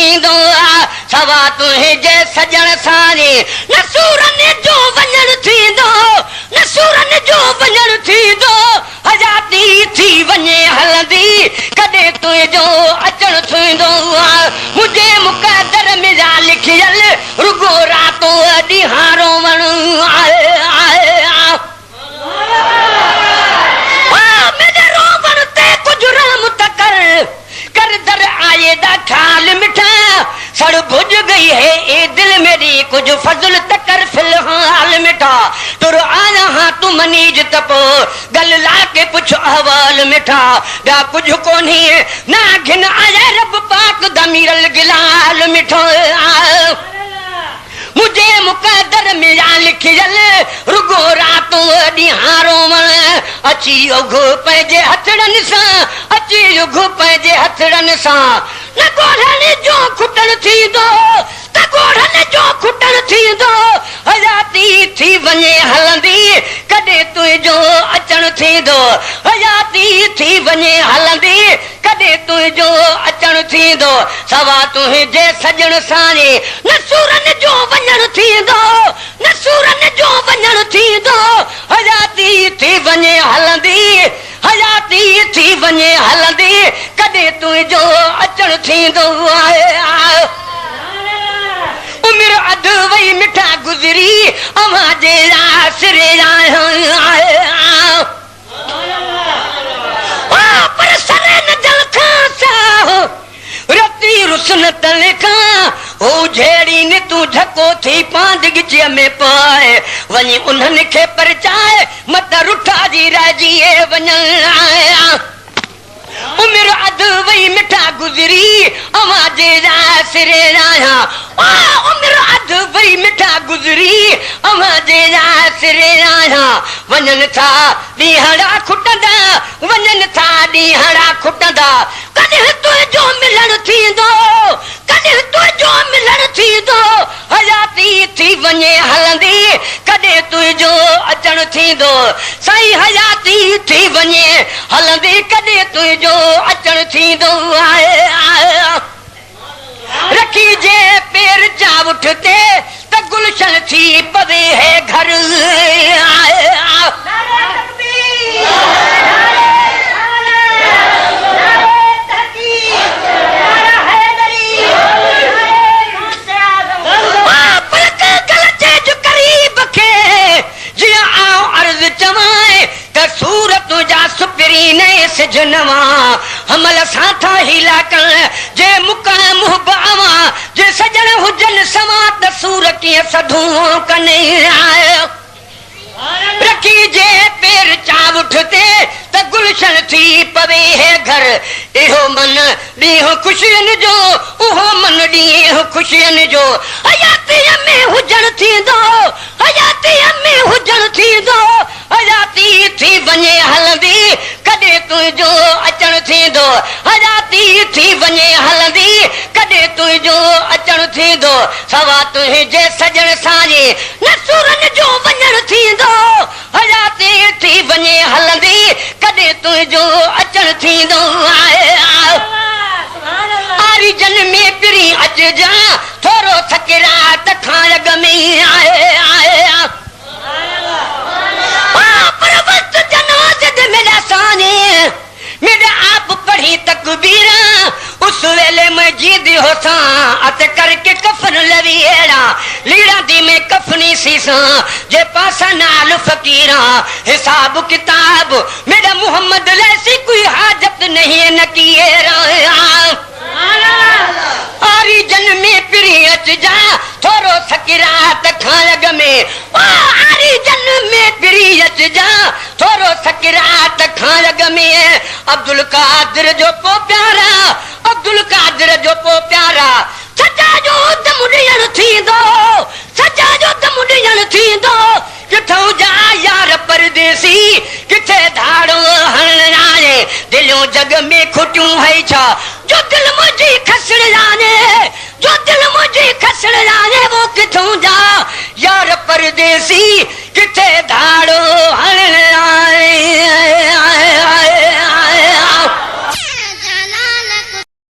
थींदो सवा तुंहिंजे सजण सां न सूरन जो वञण थींदो न सूरन जो वञण थींदो हयाती थी वञे हलंदी कॾहिं तुंहिंजो अचण थींदो मुंहिंजे मुक़दर में लिखियल रुगो रातो ॾींहं रोवण मेरे रोवण ते कुझु रहम त कर दर आए दा ख्याल मिठा सड़ भुज गई है ए दिल मेरी कुछ फजल त कर फिलहाल मिठा तुर आया हाँ तू मनीज तपो गल ला के पुछ अहवाल मिठा ॿिया कुछ कोन्ही ना घिन आया रब पाक दमीरल गिलाल मिठो मुझे मुक़दर में लिखियल रुगो रातो ॾींहं रोवण अची उघ पंहिंजे हथड़नि सां अची उघ पंहिंजे हथड़नि सां न ॻोढ़ण जो खुटण थींदो त ॻोढ़ण जो खुटण थींदो हयाती थी वञे हलंदी कॾहिं तुंहिंजो अचण थींदो हयाती थी वञे हलंदी कॾहिं तुंहिंजो अचण थींदो सवा तुंहिंजे सजण सां न सूरन जो वञण थींदो न सूरन जो वञण थींदो हयाती थी वञे हलंदी हयाती थी वञे हलंदी कॾहिं तुंहिंजो अचण थींदो आहे उमिरि अधु वई मिठा गुज़री अवां जे सिरे पर सरे न जल खां रती रुसन तल खां हो झेड़ी न तू झको थी पांद गिचीअ में पाए वञी उन्हनि खे परचाए मत रुठा जी रहिजी वञण उमिरि अधु वई मिठा गुज़री अवां जे सिरे उमिरि अधु वई मिठा गुज़री अवां जे सिरे वञनि था ॾींहड़ा खुटंदा वञनि था ॾींहड़ा खुटंदा कॾहिं तुंहिंजो मिलण थींदो कॾहिं तुंहिंजो मिलण थींदो हयाती थी वञे हलंदी कॾहिं तुंहिंजो अचण थींदो साईं हयाती थी वञे हलंदी कॾहिं तुंहिंजो अचण थींदो आहे रखी जे पेर चावुठ ते त गुलशन थी पवे है घर सूरत जा सुपरी ने सिजनवा हमल साथा हीला कर जे मुकाम बावा जे सजन हुजन सवा त सूर कीअं सधू कने रखी जे पेर चावुठ ते त गुलशन थी पवे है घर इहो मन ॾींहुं ख़ुशियुनि जो उहो मन ॾींहुं ख़ुशियुनि जो हयातीअ में हुजण थींदो हयातीअ में हुजण थींदो हयाती थी वञे हलंदी कॾहिं तुंहिंजो अचण थींदो हयाती थी वञे हलंदी कॾहिं तुंहिंजो अचण थींदो सवा तुंहिंजे सजण सां न सूरन जो वञण थींदो हयाती थी वञे हलंदी कॾहिं तुंहिंजो अचण थींदो आरी जन में पिरी अचजा थोरो थकिरात खां अॻ में पर वक्त जनाज़े मेरा साने मेरा आप पढ़ी तकबीर उस वेले में जीद होसा अत करके कफन लवी एड़ा लीड़ा दी में कफनी सीसा जे पासा नाल फकीरा हिसाब किताब मेरा मोहम्मद लैसी कोई हाजत नहीं न किए आरी जन में पिरी अच जा थोरो सकिरात खां में आरी जन में पिरी अच जा थोरो सकिरात खां में अब्दुल कादिर जो पो प्यारा अब्दुल कादिर जो पो प्यारा सचा जो दम ॾियण थींदो सचा जो दम ॾियण थींदो किथों जा यार परदेसी किथे धाड़ो हण आए दिलियों जग में खुटियूं है छा जो दिल मुझी खसड़ जाने जो दिल मुझी खसड़ जाने वो किथों जा यार परदेसी किथे धाड़ो हण